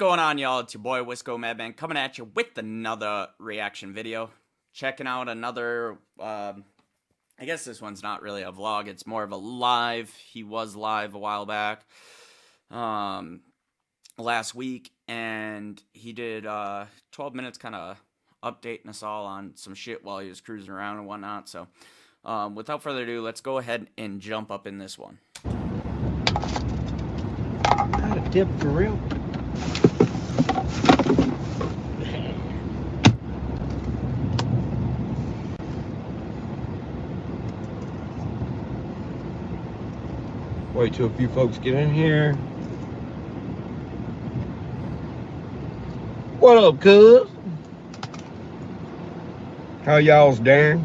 going on, y'all? It's your boy Wisco Madman coming at you with another reaction video. Checking out another, I guess this one's not really a vlog, it's more of a live. He was live a while back, last week, and he did 12 minutes kind of updating us all on some shit while he was cruising around and whatnot. So, without further ado, let's go ahead and jump up in this one. Not a tip for real. Wait till a few folks get in here. What up, cuz? How y'all's doing?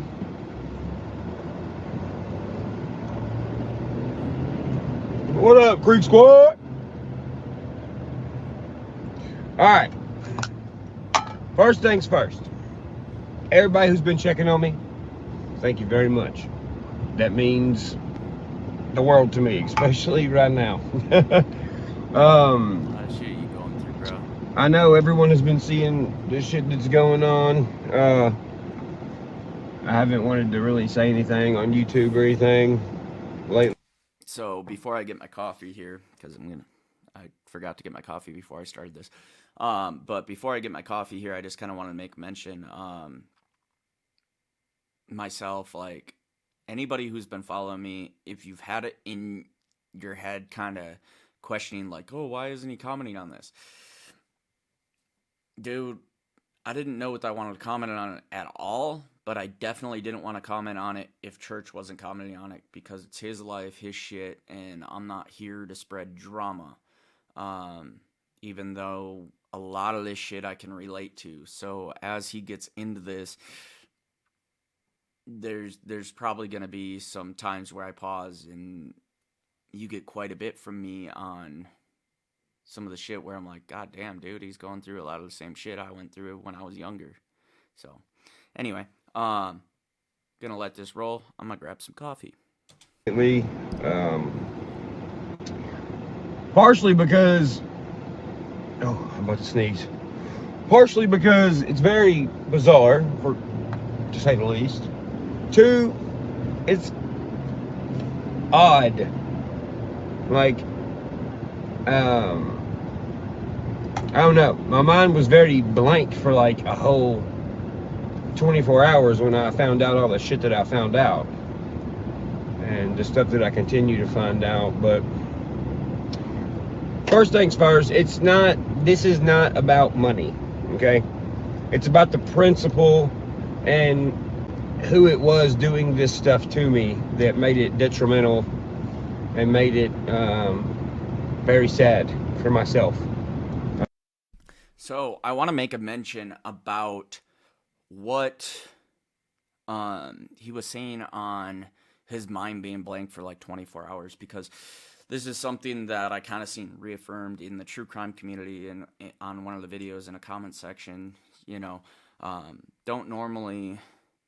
What up, Creek Squad? Alright. First things first. Everybody who's been checking on me, thank you very much. That means the world to me, especially right now. Shit you going through, bro. I know everyone has been seeing this shit that's going on. I haven't wanted to really say anything on YouTube or anything lately. So before I get my coffee here, because I forgot to get my coffee before I started this. But before I get my coffee here, I just kind of want to make mention, myself, like, anybody who's been following me, if you've had it in your head kind of questioning, like, oh, why isn't he commenting on this? Dude, I didn't know what I wanted to comment on it at all, but I definitely didn't want to comment on it if Church wasn't commenting on it, because it's his life, his shit, and I'm not here to spread drama. Even though a lot of this shit I can relate to. So as he gets into this, there's probably going to be some times where I pause and you get quite a bit from me on some of the shit where I'm like, God damn, dude, he's going through a lot of the same shit I went through when I was younger. So anyway, gonna let this roll. I'm gonna grab some coffee. Partially because, oh, I'm about to sneeze. Partially because it's very bizarre, to say the least. Two, it's odd. Like, I don't know. My mind was very blank for like a whole 24 hours when I found out all the shit that I found out. And the stuff that I continue to find out. But first things first, this is not about money, okay? It's about the principle and who it was doing this stuff to me that made it detrimental and made it very sad for myself. So I want to make a mention about what he was saying on his mind being blank for like 24 hours, because this is something that I kind of seen reaffirmed in the true crime community and on one of the videos in a comment section. You know, don't normally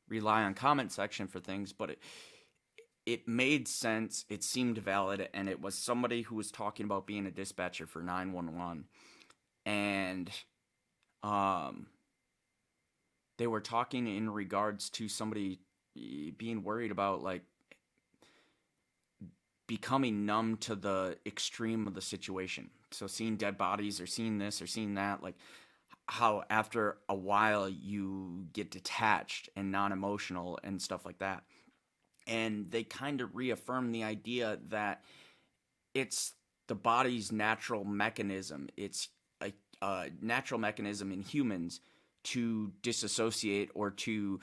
rely on comment section for things, but it made sense. It seemed valid, and it was somebody who was talking about being a dispatcher for 911, and they were talking in regards to somebody being worried about, like, becoming numb to the extreme of the situation. So seeing dead bodies or seeing this or seeing that, like how after a while you get detached and non-emotional and stuff like that. And they kind of reaffirm the idea that it's the body's natural mechanism. It's a natural mechanism in humans to disassociate or to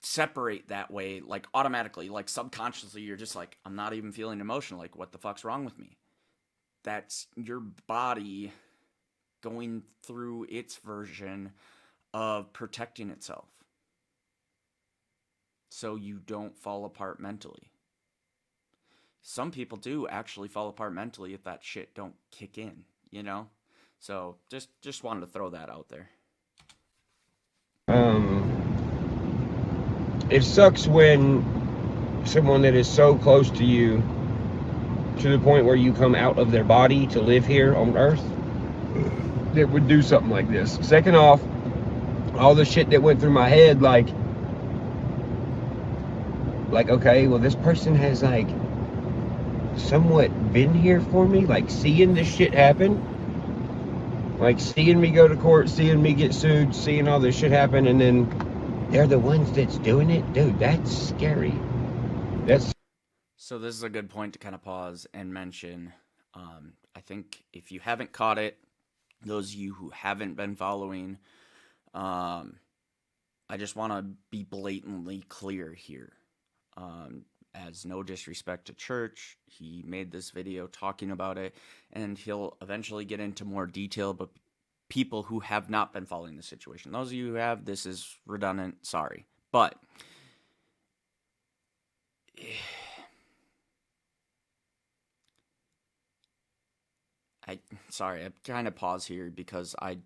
separate that way, like automatically, like subconsciously. You're just like, I'm not even feeling emotional. Like, what the fuck's wrong with me? That's your body going through its version of protecting itself so you don't fall apart mentally. Some people do actually fall apart mentally if that shit don't kick in, you know? So just wanted to throw that out there. It sucks when someone that is so close to you, to the point where you come out of their body to live here on Earth, that would do something like this. Second off, all the shit that went through my head, like okay, well, this person has like somewhat been here for me, like seeing this shit happen, like seeing me go to court, seeing me get sued, seeing all this shit happen, and then they're the ones that's doing it. Dude, that's scary. That's So this is a good point to kind of pause and mention. I think if you haven't caught it, those of you who haven't been following, um, I just want to be blatantly clear here. As no disrespect to church, he made this video talking about it, and he'll eventually get into more detail. But people who have not been following the situation, those of you who have, this is redundant. Sorry, but I kind of pause here because I'm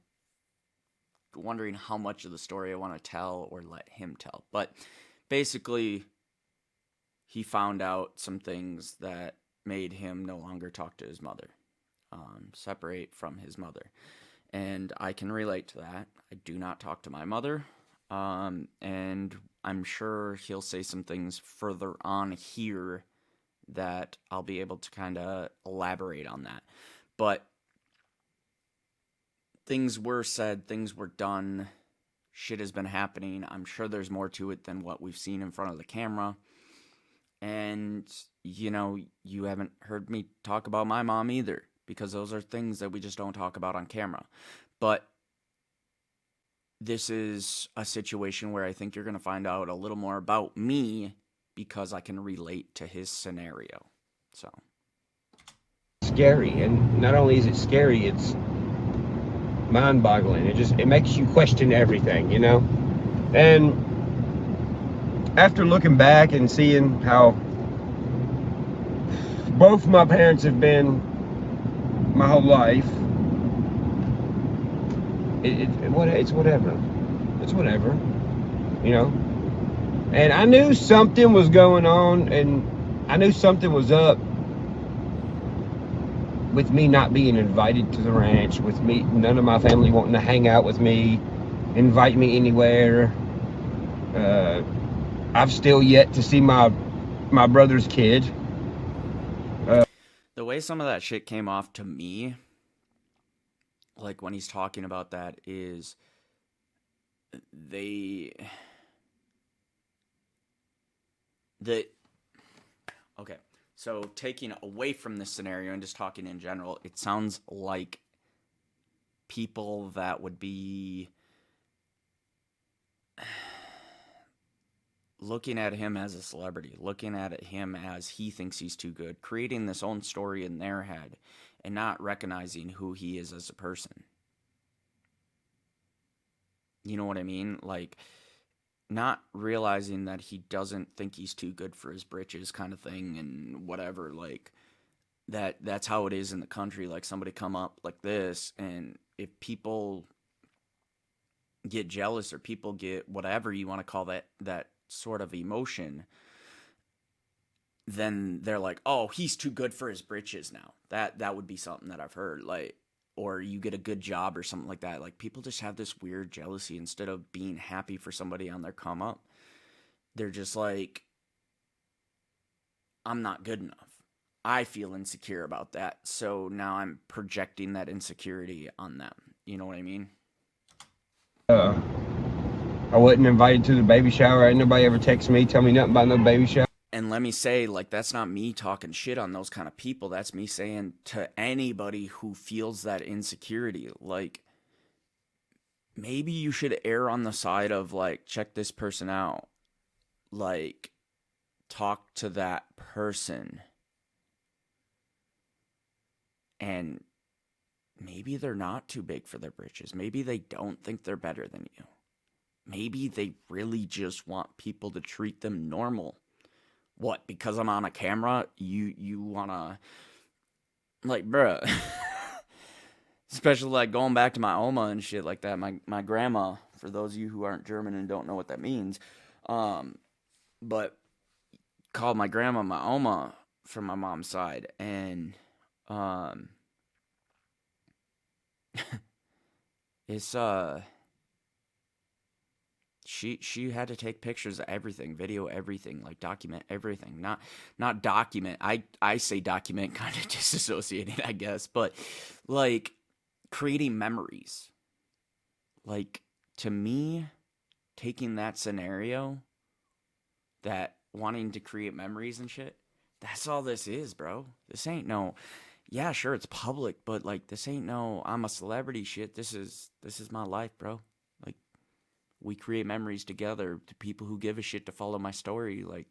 wondering how much of the story I want to tell or let him tell. But basically, he found out some things that made him no longer talk to his mother, separate from his mother. And I can relate to that. I do not talk to my mother. And I'm sure he'll say some things further on here that I'll be able to kind of elaborate on that. But things were said, things were done, shit has been happening. I'm sure there's more to it than what we've seen in front of the camera. And, you know, you haven't heard me talk about my mom either, because those are things that we just don't talk about on camera. But this is a situation where I think you're going to find out a little more about me because I can relate to his scenario. So scary, and not only is it scary, it's mind-boggling. It makes you question everything, you know. And after looking back and seeing how both my parents have been my whole life, it's whatever. It's whatever, you know. And I knew something was going on, and I knew something was up with me not being invited to the ranch, with me, none of my family wanting to hang out with me, invite me anywhere. I've still yet to see my brother's kid. the way some of that shit came off to me, like when he's talking about that, is they the okay. So taking away from this scenario and just talking in general, it sounds like people that would be looking at him as a celebrity, looking at him as he thinks he's too good, creating this own story in their head and not recognizing who he is as a person. You know what I mean? Like, not realizing that he doesn't think he's too good for his britches kind of thing and whatever, like that's how it is in the country. Like somebody come up like this, and if people get jealous or people get whatever you want to call that sort of emotion, then they're like, "Oh, he's too good for his britches now." That would be something that I've heard, like, or you get a good job or something like that. Like people just have this weird jealousy instead of being happy for somebody on their come up. They're just like, "I'm not good enough." I feel insecure about that, so now I'm projecting that insecurity on them. You know what I mean? Uh, I wasn't invited to the baby shower. Ain't nobody ever text me, tell me nothing about no baby shower. And let me say, like, that's not me talking shit on those kind of people. That's me saying to anybody who feels that insecurity, like, maybe you should err on the side of, like, check this person out. Like, talk to that person. And maybe they're not too big for their britches. Maybe they don't think they're better than you. Maybe they really just want people to treat them normal. What, because I'm on a camera, you wanna, like, bruh. Especially, like, going back to my Oma and shit like that. My grandma, for those of you who aren't German and don't know what that means, but called my grandma my Oma from my mom's side. And, It's she had to take pictures of everything, video everything, like document everything. Not document. I say document kind of disassociated, I guess, but like creating memories. Like to me, taking that scenario, that wanting to create memories and shit, that's all this is, bro. This ain't no, yeah, sure it's public, but like this ain't no I'm a celebrity shit. This is my life, bro. Like we create memories together. To people who give a shit to follow my story, like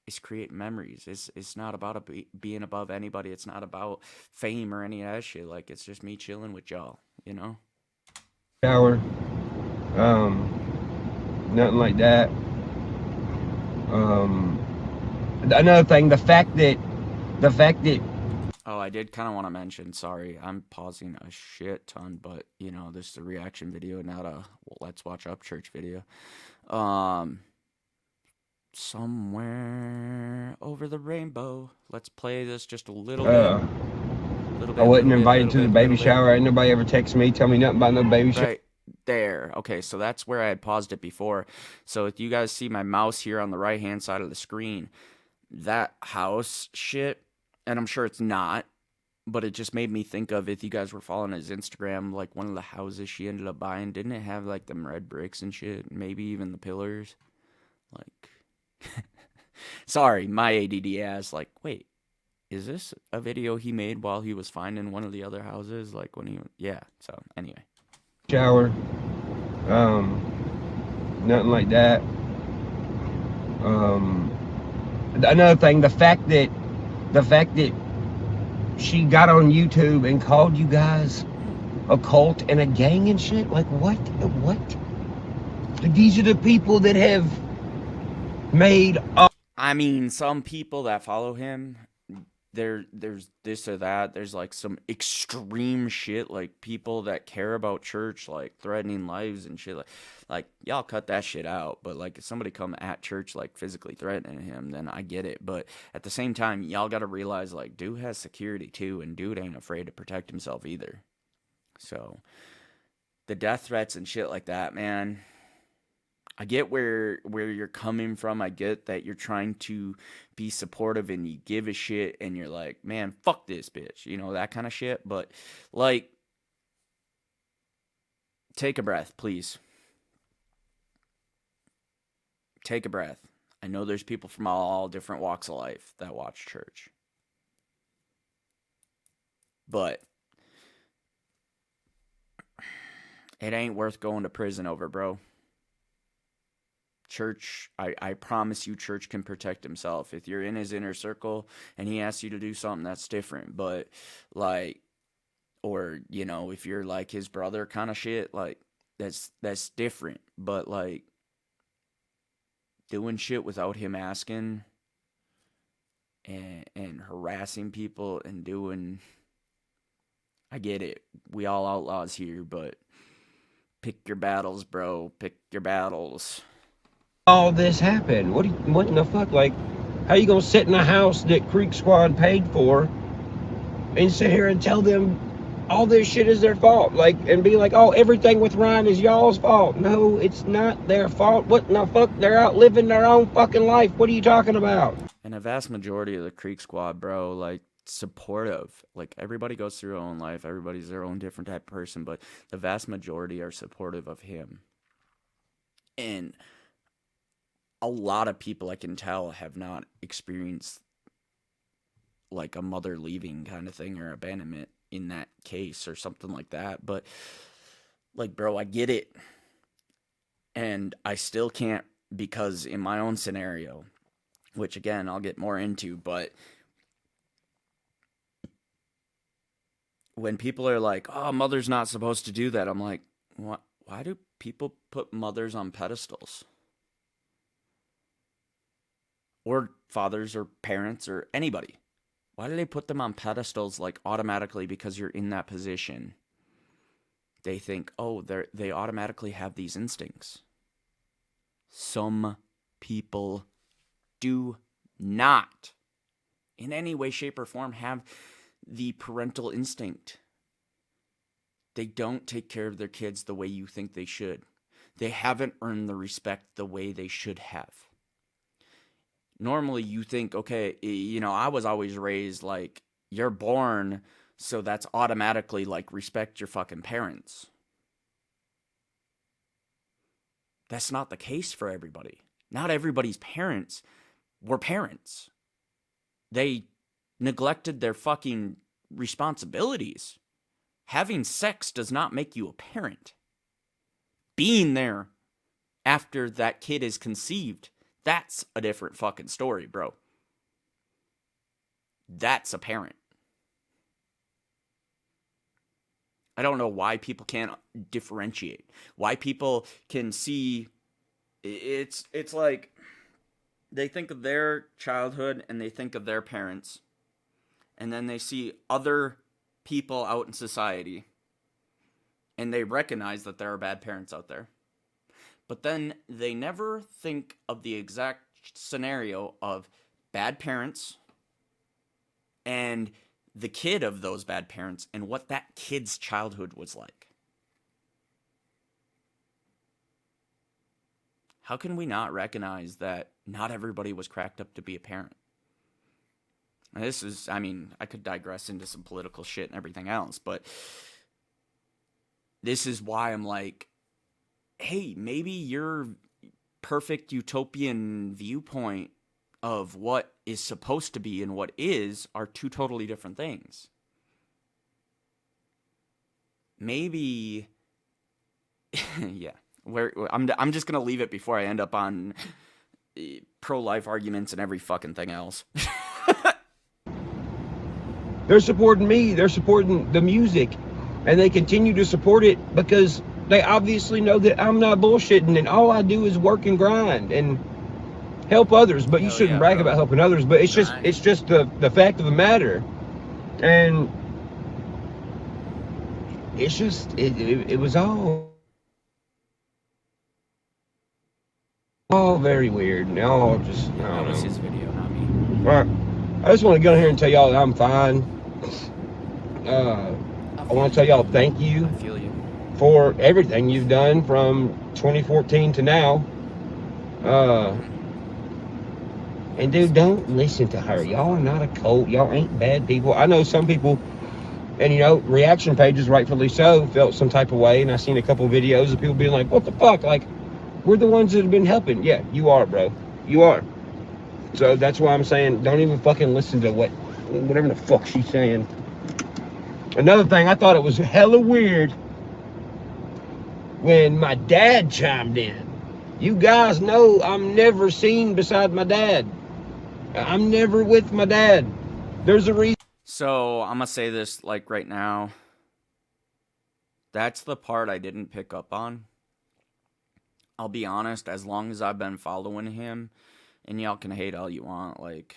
it's creating memories. It's not about being above anybody. It's not about fame or any of that shit. Like it's just me chilling with y'all, you know? Shower. Nothing like that. Another thing, the fact that Oh, I did kind of want to mention, sorry, I'm pausing a shit ton, but you know, this is a reaction video, not a let's watch Upchurch video. Um, somewhere over the rainbow. Let's play this just a little bit, uh, little I bit, wasn't little bit, invited little to the bit, baby little bit. shower. Ain't nobody ever text me, tell me nothing about no baby shower. Right there. Okay, so that's where I had paused it before. So if you guys see my mouse here on the right hand side of the screen, that house shit, and I'm sure it's not, but it just made me think of, if you guys were following his Instagram, like one of the houses she ended up buying, didn't it have like them red bricks and shit? Maybe even the pillars? Like, sorry, my ADD ass, like, wait, is this a video he made while he was finding one of the other houses? Like when he, yeah, so anyway. Shower. Nothing like that. Another thing, the fact that she got on YouTube and called you guys a cult and a gang and shit. Like what? What? Like, these are the people that have made. I mean, some people that follow him, there's this or that. There's like some extreme shit, like people that care about church, like threatening lives and shit. Like y'all cut that shit out. But like if somebody come at church like physically threatening him, then I get it. But at the same time, y'all got to realize like dude has security too, and dude ain't afraid to protect himself either. So the death threats and shit like that, man. I get where you're coming from. I get that you're trying to be supportive and you give a shit and you're like, man, fuck this bitch, you know, that kind of shit. But like, take a breath, please. Take a breath. I know there's people from all different walks of life that watch church, but it ain't worth going to prison over, bro. Church, I promise you, church can protect himself. If you're in his inner circle and he asks you to do something, that's different. But like, or you know, if you're like his brother kind of shit, like that's different. But like doing shit without him asking, and harassing people and doing, I get it, we all outlaws here, but pick your battles, bro. Pick your battles. All this happen? What in the fuck? Like, how you gonna sit in a house that Creek Squad paid for and sit here and tell them all this shit is their fault? Like, and be like, oh, everything with Ryan is y'all's fault. No, it's not their fault. What in the fuck? They're out living their own fucking life. What are you talking about? And a vast majority of the Creek Squad, bro, like supportive. Like everybody goes through their own life. Everybody's their own different type of person, but the vast majority are supportive of him. And a lot of people I can tell have not experienced like a mother leaving kind of thing or abandonment in that case or something like that. But like, bro, I get it. And I still can't, because in my own scenario, which again, I'll get more into, but when people are like, oh, mother's not supposed to do that, I'm like, what? Why do people put mothers on pedestals? Or fathers or parents or anybody? Why do they put them on pedestals like automatically because you're in that position? They think, oh, they automatically have these instincts. Some people do not, in any way, shape, or form, have the parental instinct. They don't take care of their kids the way you think they should. They haven't earned the respect the way they should have. Normally, you think, okay, I was always raised like, you're born, so that's automatically like, respect your fucking parents. That's not the case for everybody. Not everybody's parents were parents. They neglected their fucking responsibilities. Having sex does not make you a parent. Being there after that kid is conceived, that's a different fucking story, bro. That's a parent. I don't know why people can't differentiate. Why people can see it's like they think of their childhood and they think of their parents, and then they see other people out in society and they recognize that there are bad parents out there. But then they never think of the exact scenario of bad parents and the kid of those bad parents and what that kid's childhood was like. How can we not recognize that not everybody was cracked up to be a parent? And this is, I could digress into some political shit and everything else, but this is why I'm like, hey, maybe your perfect utopian viewpoint of what is supposed to be and what is are two totally different things. Maybe, yeah. I'm just gonna leave it before I end up on pro-life arguments and every fucking thing else. They're supporting me. They're supporting the music, and they continue to support it because they obviously know that I'm not bullshitting, and all I do is work and grind and help others. But you shouldn't brag about helping others. But it's just the fact of the matter, and it's just it was all very weird. And all just that was his video, not me. All right. I just want to go in here and tell y'all that I'm fine. I want to tell y'all thank you. I feel you. For everything you've done from 2014 to now. And dude, don't listen to her. Y'all are not a cult. Y'all ain't bad people. I know some people, and reaction pages, rightfully so, felt some type of way. And I've seen a couple of videos of people being like, what the fuck? Like, we're the ones that have been helping. Yeah, you are, bro. You are. So that's why I'm saying, don't even fucking listen to whatever the fuck she's saying. Another thing, I thought it was hella weird when my dad chimed in. You guys know I'm never seen beside my dad. I'm never with my dad. There's a reason. So I'm gonna say this like right now. That's the part I didn't pick up on. I'll be honest, as long as I've been following him, and y'all can hate all you want, like,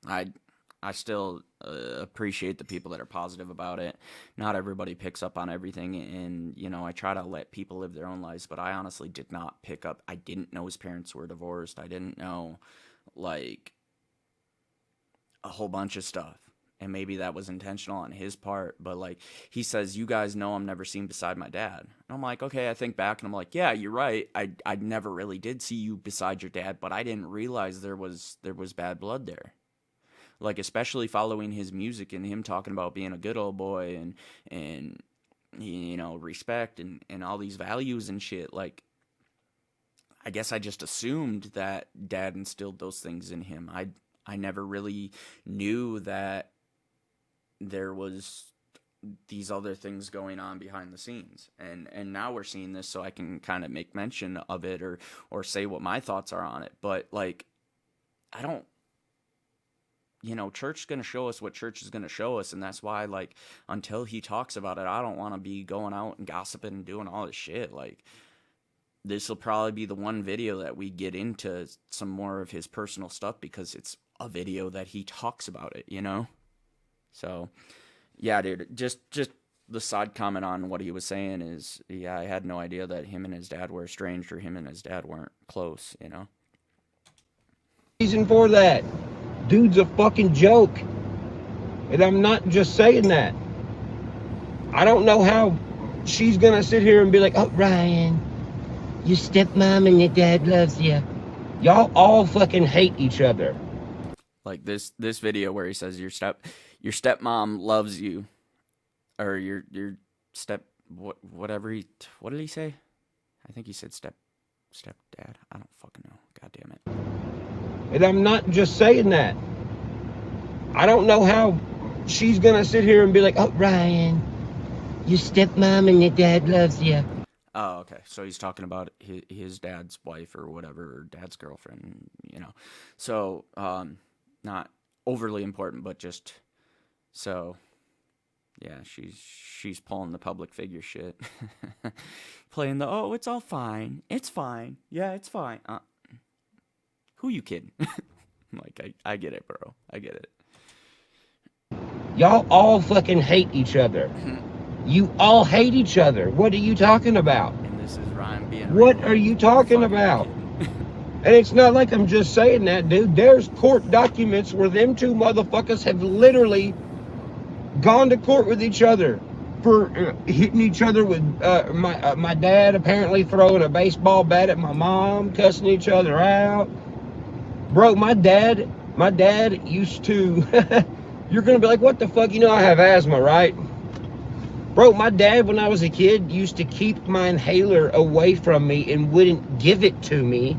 I still appreciate the people that are positive about it. Not everybody picks up on everything, and, I try to let people live their own lives, but I honestly did not pick up. I didn't know his parents were divorced. I didn't know, like, a whole bunch of stuff. And maybe that was intentional on his part, but, like, he says, you guys know I'm never seen beside my dad. And I'm like, okay, I think back, and I'm like, yeah, you're right. I never really did see you beside your dad, but I didn't realize there was bad blood there. Like, especially following his music and him talking about being a good old boy and respect and all these values and shit. Like, I guess I just assumed that dad instilled those things in him. I never really knew that there was these other things going on behind the scenes. And now we're seeing this, so I can kind of make mention of it or say what my thoughts are on it. But, like, I don't, church is going to show us what church is going to show us, and that's why, like, until he talks about it, I don't want to be going out and gossiping and doing all this shit. Like, this will probably be the one video that we get into some more of his personal stuff because it's a video that he talks about it, So, yeah, dude, just the side comment on what he was saying is, yeah, I had no idea that him and his dad were estranged or him and his dad weren't close, Reason for that. Dude's a fucking joke. And I'm not just saying that. I don't know how she's gonna sit here and be like, oh, Ryan, your stepmom and your dad loves you. Y'all all fucking hate each other. Like this video where he says your stepmom loves you, or your whatever what did he say? I think he said stepdad. I don't fucking know. God damn it. And I'm not just saying that. I don't know how she's gonna sit here and be like, oh, Ryan, your stepmom and your dad loves you. Oh, okay. So he's talking about his dad's wife or whatever, or dad's girlfriend, you know. So, not overly important, but just so, yeah, she's pulling the public figure shit, playing the it's all fine, it's fine, yeah, it's fine. Who you kidding? Like I get it, bro. I get it. Y'all all fucking hate each other. You all hate each other. What are you talking about? And this is Ryan being. What are you talking about? And it's not like I'm just saying that, dude. There's court documents where them two motherfuckers have literally gone to court with each other for hitting each other with my dad apparently throwing a baseball bat at my mom, cussing each other out. Bro, my dad used to you're gonna be like, what the fuck? You know I have asthma, right? Bro, my dad, when I was a kid, used to keep my inhaler away from me and wouldn't give it to me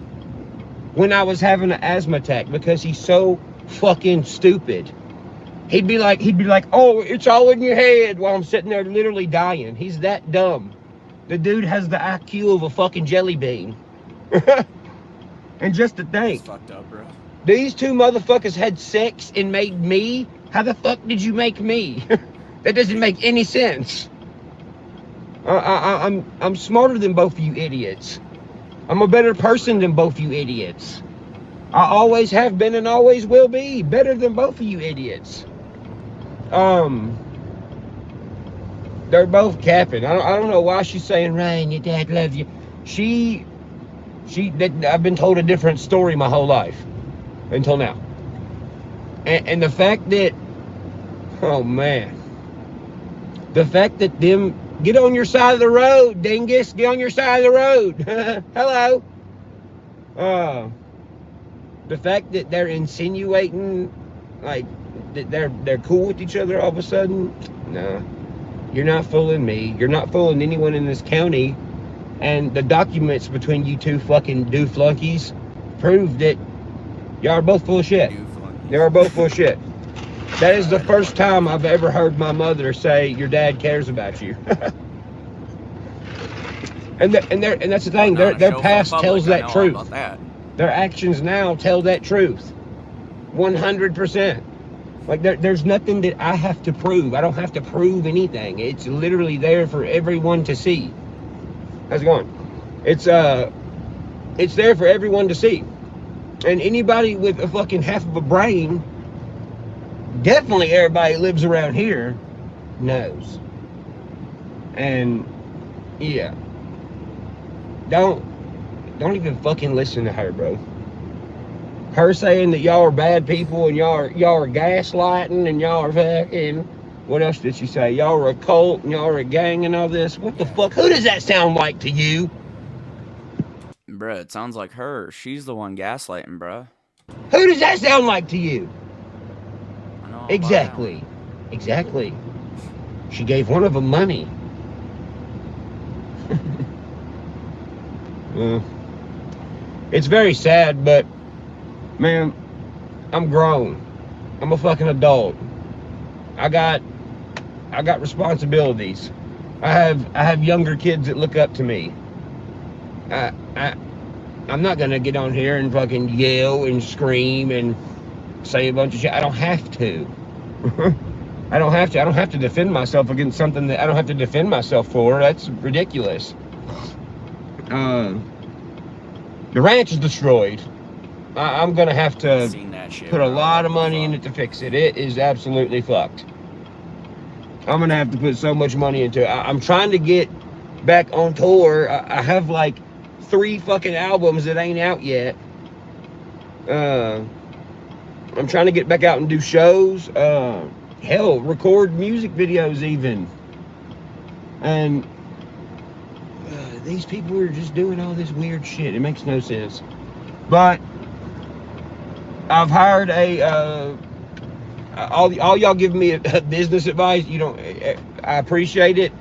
when I was having an asthma attack because he's so fucking stupid. He'd be like, oh, it's all in your head while I'm sitting there literally dying. He's that dumb. The dude has the IQ of a fucking jelly bean. And just to think, it's fucked up, bro. These two motherfuckers had sex and made me. How the fuck did you make me? That doesn't make any sense. I'm smarter than both of you idiots. I'm a better person than both of you idiots. I always have been and always will be better than both of you idiots. They're both capping. I don't know why she's saying, Ryan, your dad loves you. I've been told a different story my whole life until now. And the fact that, oh man, the fact that them, get on your side of the road, dingus, get on your side of the road. Hello. The fact that they're insinuating like that they're cool with each other all of a sudden, nah. You're not fooling me. You're not fooling anyone in this county. And the documents between you two fucking dooflunkies prove that y'all are both full of shit. Y'all are both full of shit. That is the first time I've ever heard my mother say your dad cares about you. and that's the thing. Their past tells that truth. Their actions now tell that truth. 100%. Like there's nothing that I have to prove. I don't have to prove anything. It's literally there for everyone to see. How's it going? It's there for everyone to see. And anybody with a fucking half of a brain, definitely everybody who lives around here, knows. And yeah. Don't even fucking listen to her, bro. Her saying that y'all are bad people and y'all are gaslighting and y'all are fucking, what else did she say? Y'all are a cult and y'all are a gang and all this. What the fuck? Who does that sound like to you? Bruh, it sounds like her. She's the one gaslighting, bruh. Who does that sound like to you? I know Exactly. She gave one of them money. It's very sad, but man, I'm grown. I'm a fucking adult. I got responsibilities. I have younger kids that look up to me. I'm not gonna get on here and fucking yell and scream and say a bunch of shit. I don't have to. I don't have to. I don't have to defend myself against something that I don't have to defend myself for. That's ridiculous. The ranch is destroyed. I'm gonna have to put a lot of money in it to fix it. It is absolutely fucked. I'm gonna have to put so much money into it. I'm trying to get back on tour. I have like 3 fucking albums that ain't out yet. I'm trying to get back out and do shows. Hell, record music videos even. And these people are just doing all this weird shit. It makes no sense. But I've hired all y'all giving me a business advice. You don't, I appreciate it,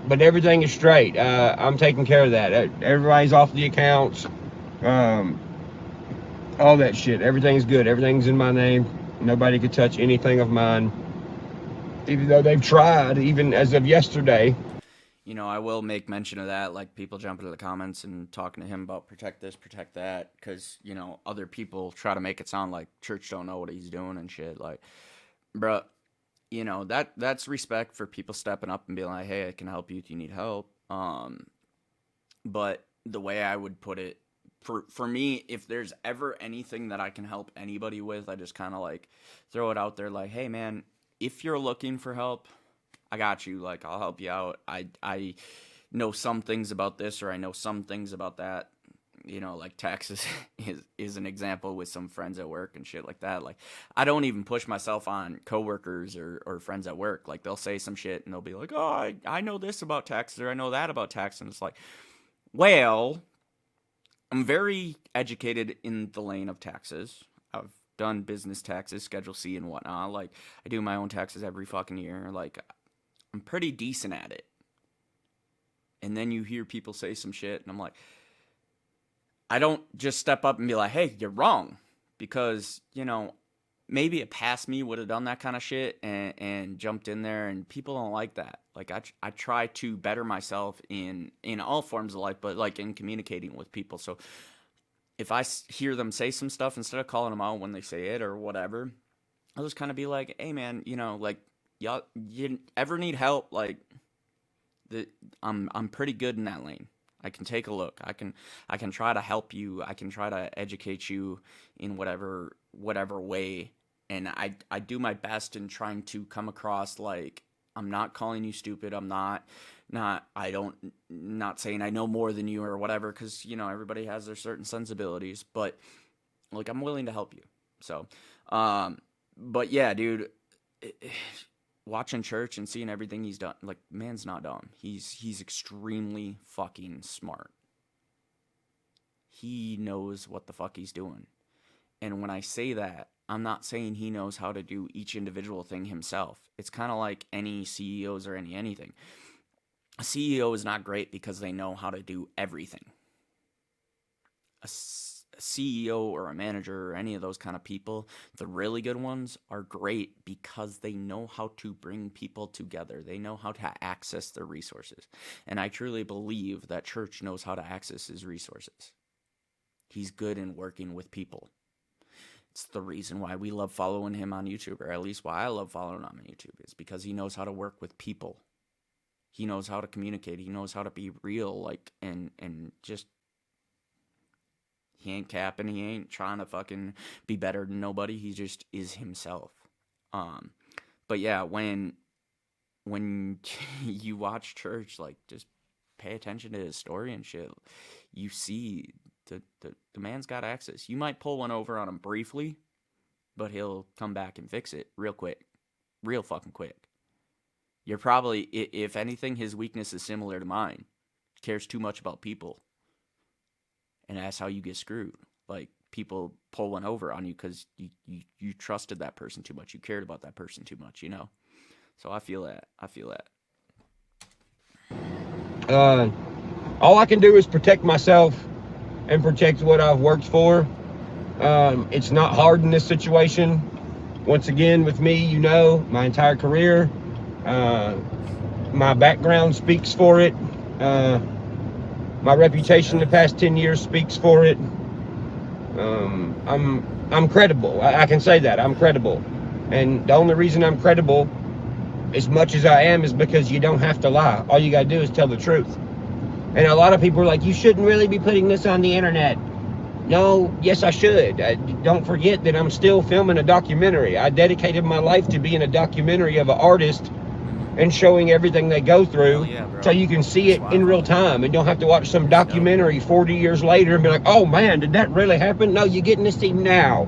but everything is straight. I'm taking care of that. Everybody's off the accounts. All that shit. Everything's good. Everything's in my name. Nobody could touch anything of mine, even though they've tried, even as of yesterday. You know, I will make mention of that, like people jumping into the comments and talking to him about protect this, protect that, because, you know, other people try to make it sound like church don't know what he's doing and shit. Like, bruh, you know, that's respect for people stepping up and being like, hey, I can help you if you need help. But the way I would put it, for me, if there's ever anything that I can help anybody with, I just kind of like throw it out there like, hey, man, if you're looking for help, I got you. Like, I'll help you out. I know some things about this, or I know some things about that. You know, like taxes is an example with some friends at work and shit like that. Like, I don't even push myself on coworkers or friends at work. Like, they'll say some shit and they'll be like, oh, I know this about taxes, or I know that about taxes. And it's like, well, I'm very educated in the lane of taxes. I've done business taxes, Schedule C and whatnot. Like, I do my own taxes every fucking year. Like, I'm pretty decent at it. And then you hear people say some shit, and I'm like, I don't just step up and be like, hey, you're wrong. Because, you know, maybe a past me would have done that kind of shit and jumped in there, and people don't like that. Like, I try to better myself in all forms of life, but like in communicating with people. So if I hear them say some stuff, instead of calling them out when they say it or whatever, I'll just kind of be like, hey, man, you know, like, y'all, you ever need help? Like, I'm pretty good in that lane. I can take a look. I can try to help you. I can try to educate you in whatever way. And I do my best in trying to come across like I'm not calling you stupid. I'm not saying I know more than you or whatever, because, you know, everybody has their certain sensibilities. But like, I'm willing to help you. So, but yeah, dude. Watching church and seeing everything he's done, like, man's not dumb. He's extremely fucking smart. He knows what the fuck he's doing. And when I say that, I'm not saying he knows how to do each individual thing himself. It's kind of like any CEOs or anything. A CEO is not great because they know how to do everything. A CEO or a manager or any of those kind of people, the really good ones, are great because they know how to bring people together. They know how to access their resources. And I truly believe that church knows how to access his resources. He's good in working with people. It's the reason why we love following him on YouTube, or at least why I love following him on YouTube, is because he knows how to work with people. He knows how to communicate. He knows how to be real, like, and just, he ain't capping. He ain't trying to fucking be better than nobody. He just is himself. But yeah, when you watch church, like, just pay attention to his story and shit. You see the man's got access. You might pull one over on him briefly, but he'll come back and fix it real quick. Real fucking quick. You're probably, if anything, his weakness is similar to mine. He cares too much about people. And that's how you get screwed. Like, people pull one over on you because you trusted that person too much. You cared about that person too much, you know? So I feel that. All I can do is protect myself and protect what I've worked for. It's not hard in this situation. Once again, with me, you know, my entire career, my background speaks for it. My reputation the past 10 years speaks for it. I'm credible. I can say that. I'm credible. And the only reason I'm credible, as much as I am, is because you don't have to lie. All you gotta do is tell the truth. And a lot of people are like, you shouldn't really be putting this on the internet. No, yes, I should. Don't forget that I'm still filming a documentary. I dedicated my life to being a documentary of an artist and showing everything they go through, so you can see it in real time and don't have to watch some documentary 40 years later and be like, oh man, did that really happen? No, you're getting to see now.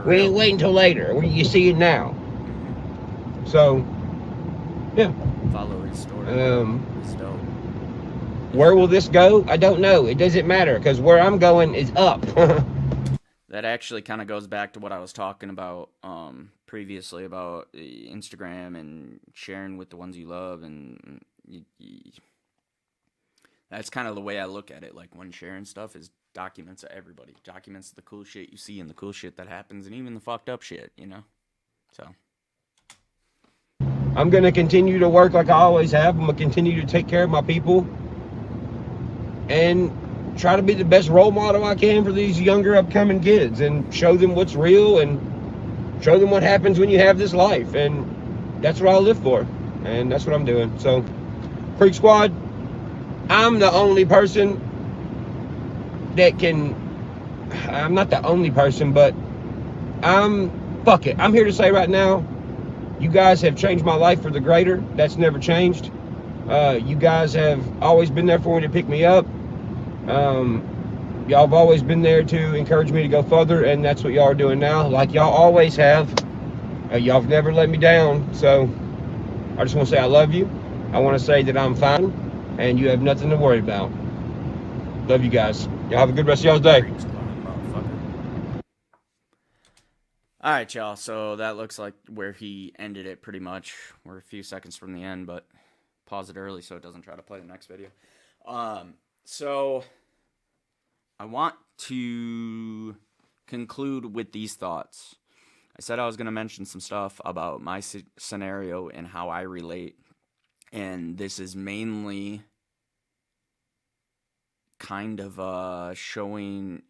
We ain't waiting until later. You see it now. So, yeah. Follow his story. It's dope. Where will this go? I don't know. It doesn't matter because where I'm going is up. That actually kind of goes back to what I was talking about previously about Instagram and sharing with the ones you love, and that's kind of the way I look at it. Like when sharing stuff is documents of everybody, documents the cool shit you see and the cool shit that happens, and even the fucked up shit, you know. So I'm going to continue to work like I always have. I'm going to continue to take care of my people and try to be the best role model I can for these younger upcoming kids and show them what's real and show them what happens when you have this life. And that's what I live for. And that's what I'm doing. So, Creek Squad, I'm the only person that can, I'm not the only person, but fuck it. I'm here to say right now, you guys have changed my life for the greater. That's never changed. You guys have always been there for me to pick me up. Y'all have always been there to encourage me to go further, and that's what y'all are doing now, like y'all always have. Y'all have never let me down, so I just want to say I love you. I want to say that I'm fine, and you have nothing to worry about. Love you guys. Y'all have a good rest of y'all's day. Creek Squad, motherfucker. All right, y'all. So that looks like where he ended it pretty much. We're a few seconds from the end, but pause it early so it doesn't try to play the next video. So I want to conclude with these thoughts. I said I was going to mention some stuff about my scenario and how I relate. And this is mainly kind of showing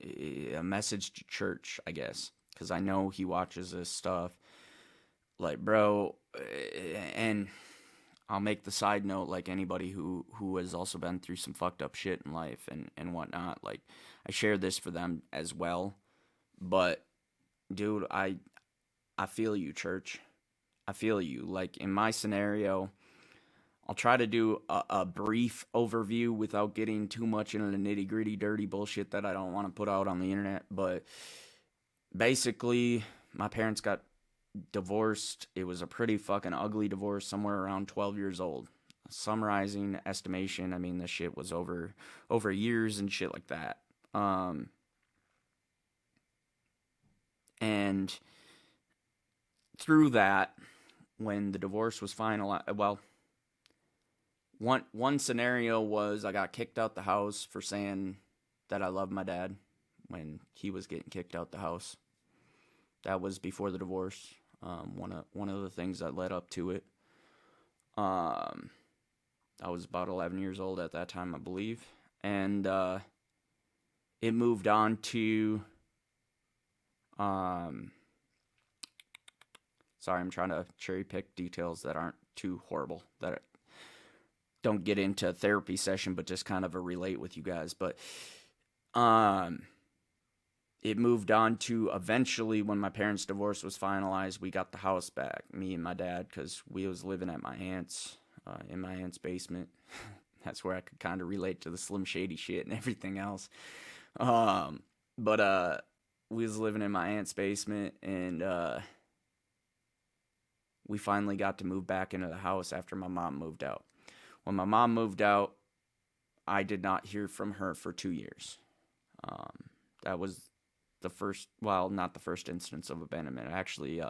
a message to church, I guess. Because I know he watches this stuff. Like, bro, and I'll make the side note, like anybody who has also been through some fucked up shit in life and whatnot. Like, I share this for them as well. But, dude, I feel you, church. I feel you. Like, in my scenario, I'll try to do a brief overview without getting too much into the nitty gritty, dirty bullshit that I don't want to put out on the internet. But basically, my parents got divorced. It was a pretty fucking ugly divorce, somewhere around 12 years old. Summarizing estimation, I mean, this shit was over years and shit like that. And through that, when the divorce was finalized, well, one scenario was I got kicked out the house for saying that I loved my dad when he was getting kicked out the house. That was before the divorce. One of the things that led up to it. I was about 11 years old at that time, I believe, and it moved on to. Sorry, I'm trying to cherry pick details that aren't too horrible, that don't get into a therapy session, but just kind of a relate with you guys. But it moved on to eventually when my parents' divorce was finalized, we got the house back, me and my dad, because we was living at my aunt's, in my aunt's basement. That's where I could kind of relate to the Slim Shady shit and everything else. But we was living in my aunt's basement, and we finally got to move back into the house after my mom moved out. When my mom moved out, I did not hear from her for 2 years. That was the first, well, not the first instance of abandonment. Actually,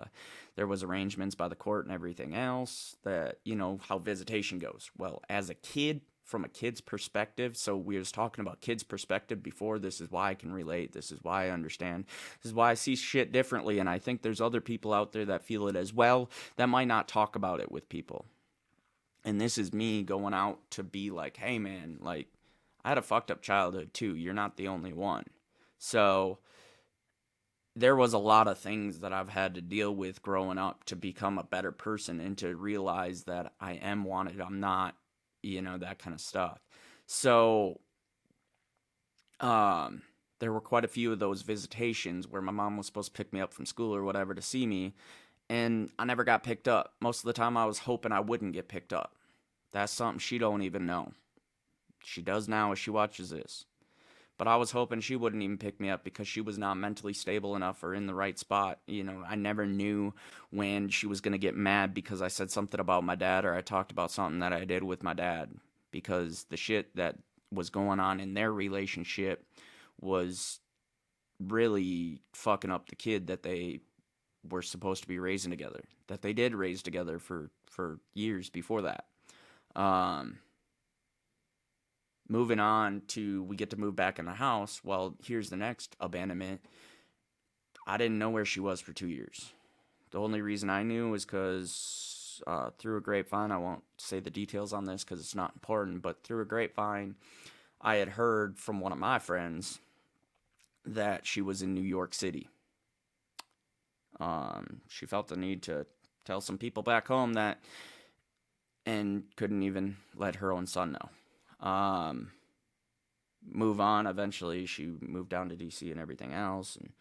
there was arrangements by the court and everything else that, you know, how visitation goes. Well, as a kid, from a kid's perspective, so we was talking about kids' perspective before, this is why I can relate, this is why I understand, this is why I see shit differently, and I think there's other people out there that feel it as well that might not talk about it with people. And this is me going out to be like, hey man, like, I had a fucked up childhood too, you're not the only one. So there was a lot of things that I've had to deal with growing up to become a better person and to realize that I am wanted, I'm not, you know, that kind of stuff. So there were quite a few of those visitations where my mom was supposed to pick me up from school or whatever to see me, and I never got picked up. Most of the time I was hoping I wouldn't get picked up. That's something she don't even know. She does now as she watches this. But I was hoping she wouldn't even pick me up because she was not mentally stable enough or in the right spot. You know, I never knew when she was going to get mad because I said something about my dad or I talked about something that I did with my dad. Because the shit that was going on in their relationship was really fucking up the kid that they were supposed to be raising together, that they did raise together for years before that. Um, Moving on to, we get to move back in the house. Well, here's the next abandonment. I didn't know where she was for 2 years. The only reason I knew was because through a grapevine, I won't say the details on this because it's not important, but through a grapevine, I had heard from one of my friends that she was in New York City. She felt the need to tell some people back home that, and couldn't even let her own son know. Move on. Eventually, she moved down to DC and everything else, and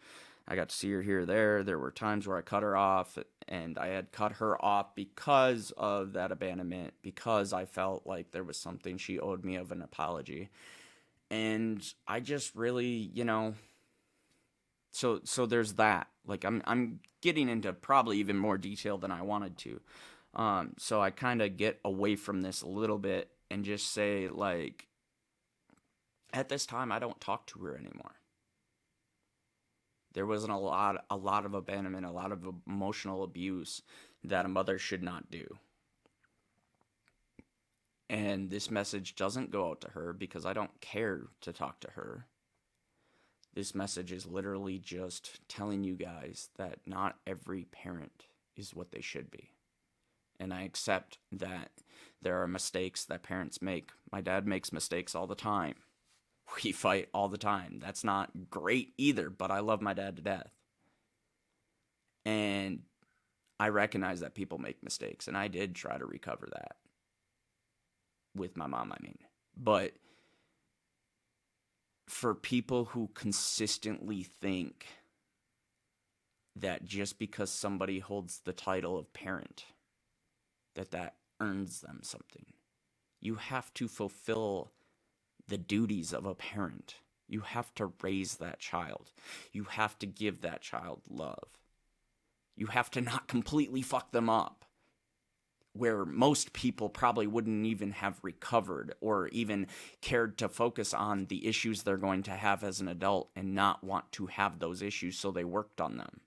I got to see her here or there. There were times where I cut her off, and I had cut her off because of that abandonment, because I felt like there was something she owed me of an apology. And I just really, so there's that. Like I'm getting into probably even more detail than I wanted to. So I kind of get away from this a little bit and just say, like, at this time I don't talk to her anymore. There wasn't a lot of abandonment, a lot of emotional abuse that a mother should not do. And this message doesn't go out to her because I don't care to talk to her. This message is literally just telling you guys that not every parent is what they should be. And I accept that there are mistakes that parents make. My dad makes mistakes all the time. We fight all the time. That's not great either, but I love my dad to death. And I recognize that people make mistakes, and I did try to recover that. With my mom, I mean. But for people who consistently think that just because somebody holds the title of parent, that earns them something, you have to fulfill the duties of a parent. You have to raise that child. You have to give that child love. You have to not completely fuck them up, where most people probably wouldn't even have recovered or even cared to focus on the issues they're going to have as an adult and not want to have those issues, so they worked on them.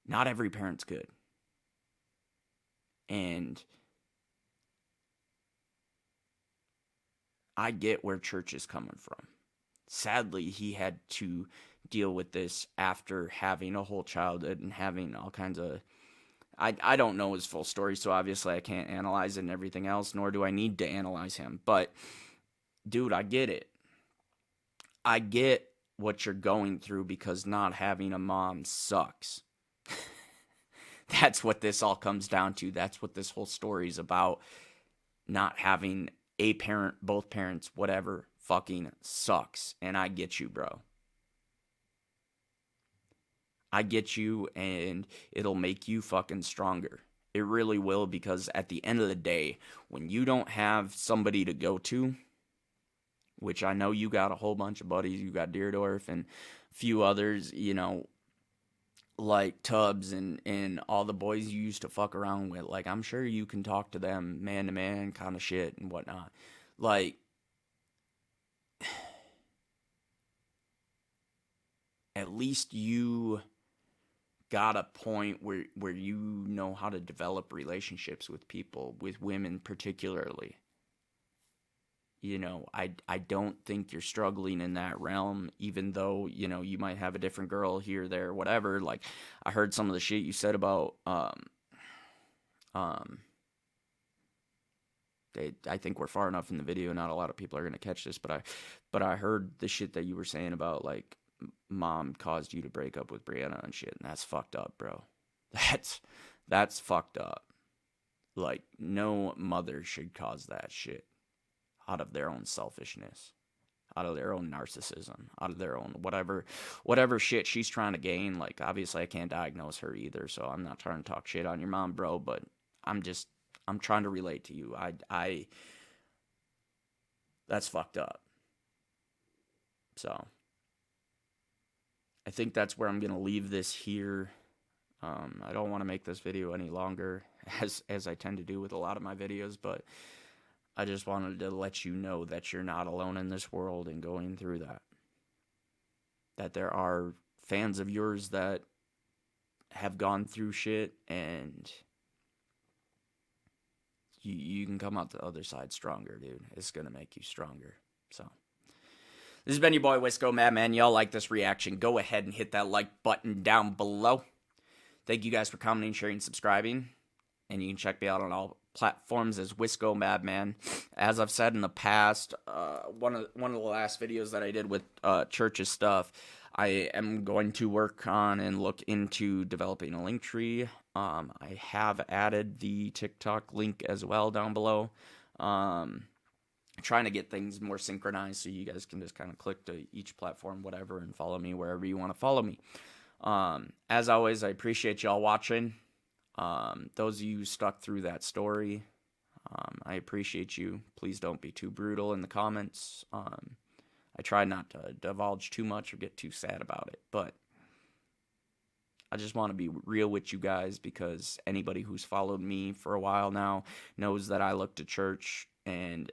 Not every parent's good. And I get where Church is coming from. Sadly, he had to deal with this after having a whole childhood and having all kinds of... I don't know his full story, so obviously I can't analyze it and everything else, nor do I need to analyze him. But, dude, I get it. I get what you're going through because not having a mom sucks. That's what this all comes down to. That's what this whole story is about. Not having a parent, both parents, whatever, fucking sucks. And I get you, bro. I get you, and it'll make you fucking stronger. It really will, because at the end of the day, when you don't have somebody to go to, which I know you got a whole bunch of buddies, you got Deerdorf and a few others, like Tubbs and all the boys you used to fuck around with. Like, I'm sure you can talk to them man to man kind of shit and whatnot. Like, at least you got a point where you know how to develop relationships with people, with women particularly. I don't think you're struggling in that realm, even though, you might have a different girl here, there, whatever. Like, I heard some of the shit you said about, I think we're far enough in the video, not a lot of people are going to catch this, but I heard the shit that you were saying about, like, mom caused you to break up with Brianna and shit, and that's fucked up, bro. That's fucked up. Like, no mother should cause that shit out of their own selfishness, out of their own narcissism, out of their own whatever shit she's trying to gain. Like, obviously I can't diagnose her either, so I'm not trying to talk shit on your mom, bro, but I'm trying to relate to you. I that's fucked up. So I think that's where I'm going to leave this here. I don't want to make this video any longer, as I tend to do with a lot of my videos, but I just wanted to let you know that you're not alone in this world and going through that. That there are fans of yours that have gone through shit, and you can come out the other side stronger, dude. It's going to make you stronger. So, this has been your boy Wisco Madman. Y'all like this reaction, go ahead and hit that like button down below. Thank you guys for commenting, sharing, subscribing. And you can check me out on all platforms as Wisco Madman. As I've said in the past, one of the last videos that I did with Church's stuff, I am going to work on and look into developing a link tree. I have added the TikTok link as well down below. Trying to get things more synchronized so you guys can just kind of click to each platform, whatever, and follow me wherever you want to follow me. As always, I appreciate y'all watching. Those of you who stuck through that story, I appreciate you. Please don't be too brutal in the comments. I try not to divulge too much or get too sad about it, but I just want to be real with you guys, because anybody who's followed me for a while now knows that I look to church, and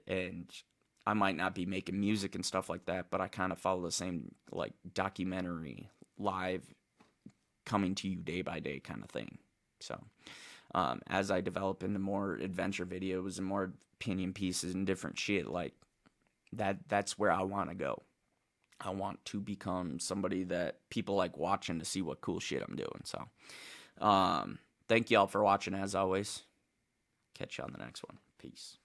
I might not be making music and stuff like that, but I kind of follow the same like documentary, live, coming to you day by day kind of thing. So as I develop into more adventure videos and more opinion pieces and different shit like that's where I want to go. I want to become somebody that people like watching to see what cool shit I'm doing. So thank y'all for watching as always. Catch you on the next one. Peace.